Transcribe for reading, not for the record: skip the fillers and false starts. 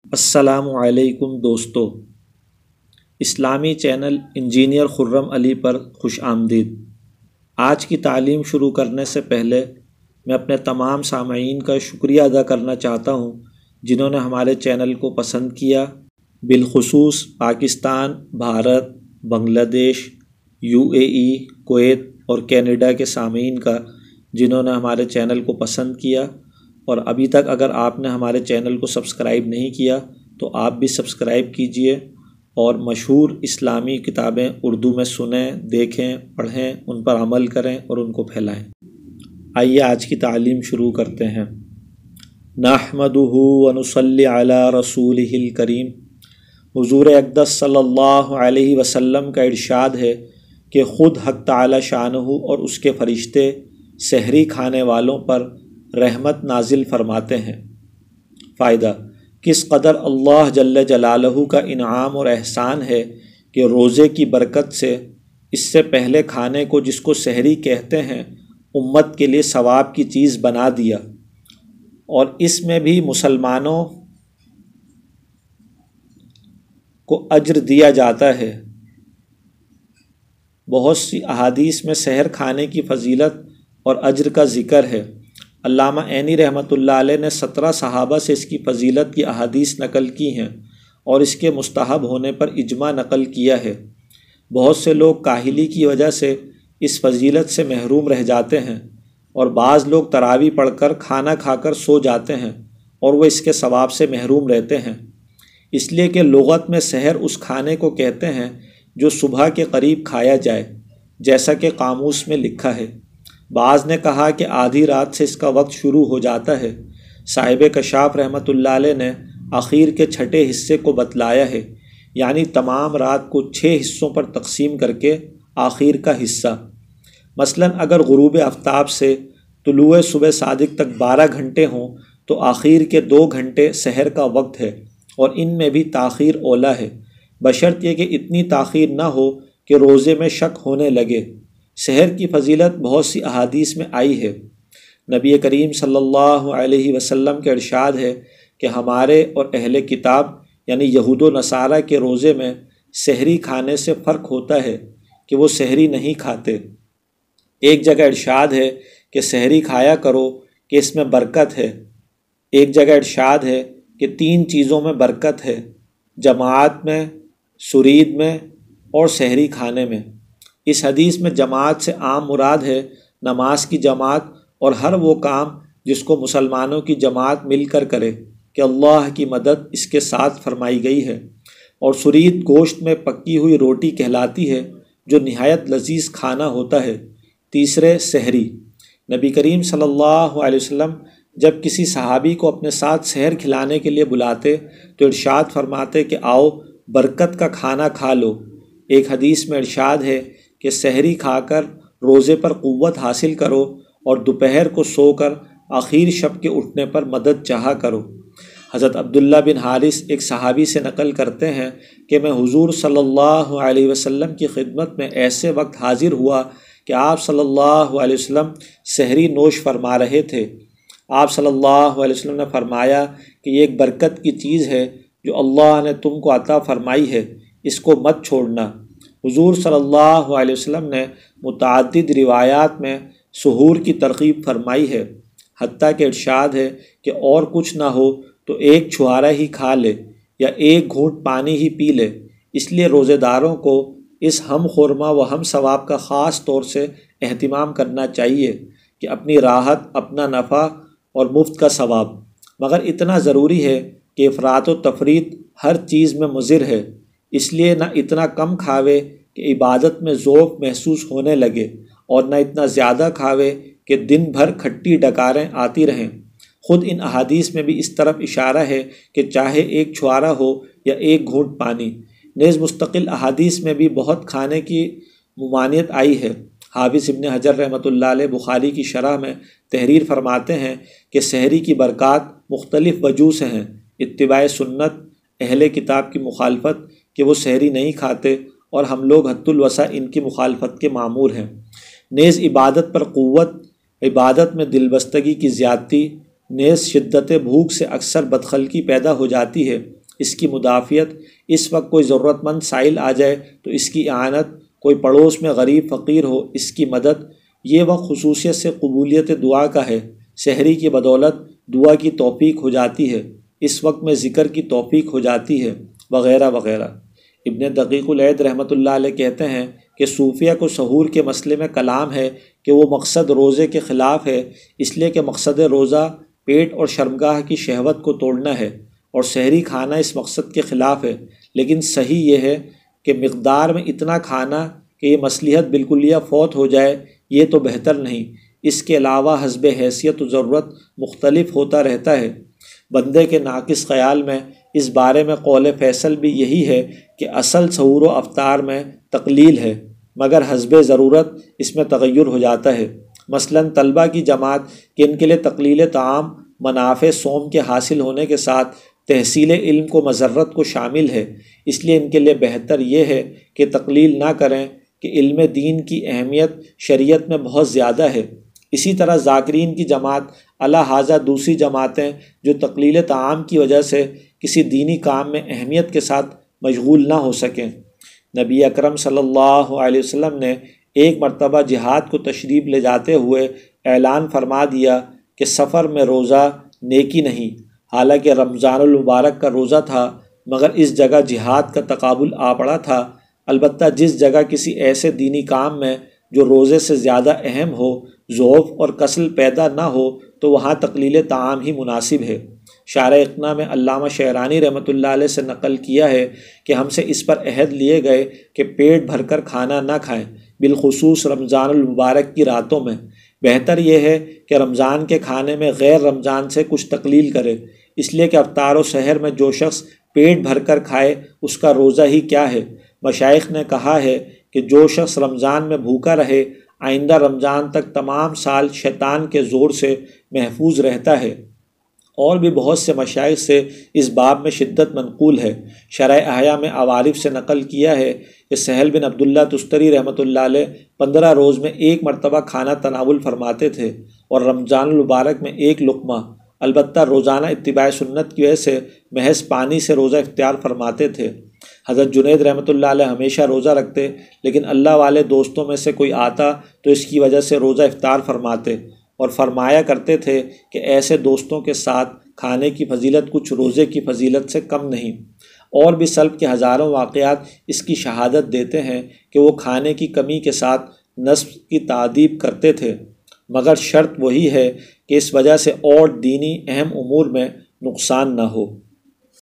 السلام علیکم دوستو، اسلامی چینل انجینئر خرم علی پر خوش آمدید۔ آج کی تعلیم شروع کرنے سے پہلے میں اپنے تمام سامعین کا شکریہ ادا کرنا چاہتا ہوں جنہوں نے ہمارے چینل کو پسند کیا، بالخصوص پاکستان، بھارت، بنگلہ دیش، UAE، کویت اور کینیڈا کے سامعین کا جنہوں نے ہمارے چینل کو پسند کیا، اور ابھی تک اگر آپ نے ہمارے چینل کو سبسکرائب نہیں کیا تو آپ بھی سبسکرائب کیجئے اور مشہور اسلامی کتابیں اردو میں سنیں، دیکھیں، پڑھیں، ان پر عمل کریں اور ان کو پھیلائیں۔ آئیے آج کی تعلیم شروع کرتے ہیں۔ نحمدہ ونصلی علی رسولہ الکریم۔ حضور اقدس صلی اللہ علیہ وسلم کا ارشاد ہے کہ خود حق تعالی شانہ اور اس کے فرشتے سحری کھانے والوں پر رحمت نازل فرماتے ہیں۔ فائدہ: کس قدر اللہ جل جلالہ کا انعام اور احسان ہے کہ روزے کی برکت سے اس سے پہلے کھانے کو، جس کو سحری کہتے ہیں، امت کے لیے ثواب کی چیز بنا دیا، اور اس میں بھی مسلمانوں کو اجر دیا جاتا ہے۔ بہت سی احادیث میں سحر کھانے کی فضیلت اور اجر کا ذکر ہے۔ علامہ عینی رحمۃ اللہ علیہ نے 17 صحابہ سے اس کی فضیلت کی احادیث نقل کی ہیں اور اس کے مستحب ہونے پر اجماع نقل کیا ہے۔ بہت سے لوگ کاہلی کی وجہ سے اس فضیلت سے محروم رہ جاتے ہیں، اور بعض لوگ تراویح پڑھ کر کھانا کھا کر سو جاتے ہیں اور وہ اس کے ثواب سے محروم رہتے ہیں، اس لیے کہ لغت میں سحر اس کھانے کو کہتے ہیں جو صبح کے قریب کھایا جائے، جیسا کہ قاموس میں لکھا ہے۔ بعض نے کہا کہ آدھی رات سے اس کا وقت شروع ہو جاتا ہے۔ صاحب کشاف رحمۃ اللہ علیہ نے آخر کے چھٹے حصے کو بتلایا ہے، یعنی تمام رات کو 6 حصوں پر تقسیم کر کے آخر کا حصہ۔ مثلا اگر غروب آفتاب سے طلوع صبح صادق تک 12 گھنٹے ہوں تو آخر کے 2 گھنٹے سحر کا وقت ہے، اور ان میں بھی تاخیر اولیٰ ہے، بشرط یہ کہ اتنی تاخیر نہ ہو کہ روزے میں شک ہونے لگے۔ سحر کی فضیلت بہت سی احادیث میں آئی ہے۔ نبی کریم صلی اللہ علیہ وسلم کا ارشاد ہے کہ ہمارے اور اہل کتاب یعنی یہود و نصارہ کے روزے میں سحری کھانے سے فرق ہوتا ہے کہ وہ سحری نہیں کھاتے۔ ایک جگہ ارشاد ہے کہ سحری کھایا کرو کہ اس میں برکت ہے، ایک جگہ ارشاد ہے کہ 3 چیزوں میں برکت ہے: جماعت میں، سرید میں اور سحری کھانے میں۔ اس حدیث میں جماعت سے عام مراد ہے نماز کی جماعت اور ہر وہ کام جس کو مسلمانوں کی جماعت مل کر کرے، کہ اللہ کی مدد اس کے ساتھ فرمائی گئی ہے۔ اور سرید گوشت میں پکی ہوئی روٹی کہلاتی ہے جو نہایت لذیذ کھانا ہوتا ہے۔ تیسرے، سحری۔ نبی کریم صلی اللہ علیہ وسلم جب کسی صحابی کو اپنے ساتھ سحر کھلانے کے لیے بلاتے تو ارشاد فرماتے کہ آؤ برکت کا کھانا کھا لو۔ ایک حدیث میں ارشاد ہے کہ سحری کھا کر روزے پر قوت حاصل کرو اور دوپہر کو سو کر آخر شب کے اٹھنے پر مدد چاہا کرو۔ حضرت عبداللہ بن حارث ایک صحابی سے نقل کرتے ہیں کہ میں حضور صلی اللہ علیہ وسلم کی خدمت میں ایسے وقت حاضر ہوا کہ آپ صلی اللہ علیہ وسلم سحری نوش فرما رہے تھے۔ آپ صلی اللہ علیہ وسلم نے فرمایا کہ یہ ایک برکت کی چیز ہے جو اللہ نے تم کو عطا فرمائی ہے، اس کو مت چھوڑنا۔ حضور صلی اللہ علیہ وسلم نے متعدد روایات میں سحور کی ترغیب فرمائی ہے، حتیٰ کہ ارشاد ہے کہ اور کچھ نہ ہو تو ایک چھہارا ہی کھا لے یا ایک گھونٹ پانی ہی پی لے۔ اس لیے روزے داروں کو اس ہم خورما و ہم ثواب کا خاص طور سے اہتمام کرنا چاہیے کہ اپنی راحت، اپنا نفع اور مفت کا ثواب، مگر اتنا ضروری ہے کہ افراط و تفریط ہر چیز میں مضر ہے، اس لیے نہ اتنا کم کھاوے کہ عبادت میں ذوق محسوس ہونے لگے، اور نہ اتنا زیادہ کھاوے کہ دن بھر کھٹی ڈکاریں آتی رہیں۔ خود ان احادیث میں بھی اس طرف اشارہ ہے کہ چاہے ایک چھوارا ہو یا ایک گھونٹ پانی۔ نیز مستقل احادیث میں بھی بہت کھانے کی ممانعت آئی ہے۔ حافظ ابن حجر رحمۃ اللہ علیہ بخاری کی شرح میں تحریر فرماتے ہیں کہ سحری کی برکات مختلف وجوہ سے ہیں: اتباع سنت، اہل کتاب کی مخالفت کہ وہ سحری نہیں کھاتے، اور ہم لوگ حد الوسع ان کی مخالفت کے مامور ہیں۔ نیز عبادت پر قوت، عبادت میں دلبستگی کی زیادتی، نیز شدت بھوک سے اکثر بدخلقی پیدا ہو جاتی ہے، اس کی مدافعت، اس وقت کوئی ضرورت مند سائل آ جائے تو اس کی اعانت، کوئی پڑوس میں غریب فقیر ہو اس کی مدد، یہ وقت خصوصیت سے قبولیت دعا کا ہے۔ سحری کی بدولت دعا کی توفیق ہو جاتی ہے، اس وقت میں ذکر کی توفیق ہو جاتی ہے، وغیرہ وغیرہ۔ ابن دقیق العید رحمۃ اللہ علیہ کہتے ہیں کہ صوفیہ کو سحور کے مسئلے میں کلام ہے کہ وہ مقصد روزے کے خلاف ہے، اس لیے کہ مقصد روزہ پیٹ اور شرمگاہ کی شہوت کو توڑنا ہے، اور سحری کھانا اس مقصد کے خلاف ہے۔ لیکن صحیح یہ ہے کہ مقدار میں اتنا کھانا کہ یہ مصلحت بالکلیہ فوت ہو جائے، یہ تو بہتر نہیں۔ اس کے علاوہ حسب حیثیت و ضرورت مختلف ہوتا رہتا ہے۔ بندے کے ناقص خیال میں اس بارے میں قول فیصل بھی یہی ہے کہ اصل سحور و افطار میں تقلیل ہے، مگر حسب ضرورت اس میں تغیر ہو جاتا ہے۔ مثلاً طلبہ کی جماعت کہ ان کے لیے تقلیل طعام منافع صوم کے حاصل ہونے کے ساتھ تحصیل علم کو مضرت کو شامل ہے، اس لیے ان کے لیے بہتر یہ ہے کہ تقلیل نہ کریں کہ علم دین کی اہمیت شریعت میں بہت زیادہ ہے۔ اسی طرح ذاکرین کی جماعت علی ھذا دوسری جماعتیں جو تقلیل طعام کی وجہ سے کسی دینی کام میں اہمیت کے ساتھ مشغول نہ ہو سکیں۔ نبی اکرم صلی اللہ علیہ وسلم نے ایک مرتبہ جہاد کو تشریف لے جاتے ہوئے اعلان فرما دیا کہ سفر میں روزہ نیکی نہیں، حالانکہ رمضان المبارک کا روزہ تھا، مگر اس جگہ جہاد کا تقابل آ پڑا تھا۔ البتہ جس جگہ کسی ایسے دینی کام میں جو روزے سے زیادہ اہم ہو ضعف اور کسل پیدا نہ ہو تو وہاں تقلیل طعام ہی مناسب ہے۔ شارح اقناع میں علامہ شعرانی رحمۃ اللہ علیہ سے نقل کیا ہے کہ ہم سے اس پر عہد لیے گئے کہ پیٹ بھر کر کھانا نہ کھائیں، بالخصوص رمضان المبارک کی راتوں میں۔ بہتر یہ ہے کہ رمضان کے کھانے میں غیر رمضان سے کچھ تقلیل کرے، اس لیے کہ افطار و سحر میں جو شخص پیٹ بھر کر کھائے اس کا روزہ ہی کیا ہے۔ مشائخ نے کہا ہے کہ جو شخص رمضان میں بھوکا رہے آئندہ رمضان تک تمام سال شیطان کے زور سے محفوظ رہتا ہے۔ اور بھی بہت سے مشائخ سے اس باب میں شدت منقول ہے۔ شرح احیاء میں عوارف سے نقل کیا ہے کہ سہل بن عبداللہ تستری رحمۃ اللہ علیہ 15 روز میں ایک مرتبہ کھانا تناول فرماتے تھے اور رمضان المبارک میں ایک لقمہ، البتہ روزانہ اتباع سنت کی وجہ سے محض پانی سے روزہ اختیار فرماتے تھے۔ حضرت جنید رحمۃ اللہ علیہ ہمیشہ روزہ رکھتے، لیکن اللہ والے دوستوں میں سے کوئی آتا تو اس کی وجہ سے روزہ افطار فرماتے، اور فرمایا کرتے تھے کہ ایسے دوستوں کے ساتھ کھانے کی فضیلت کچھ روزے کی فضیلت سے کم نہیں۔ اور بھی سلف کے ہزاروں واقعات اس کی شہادت دیتے ہیں کہ وہ کھانے کی کمی کے ساتھ نفس کی تادیب کرتے تھے، مگر شرط وہی ہے کہ اس وجہ سے اور دینی اہم امور میں نقصان نہ ہو۔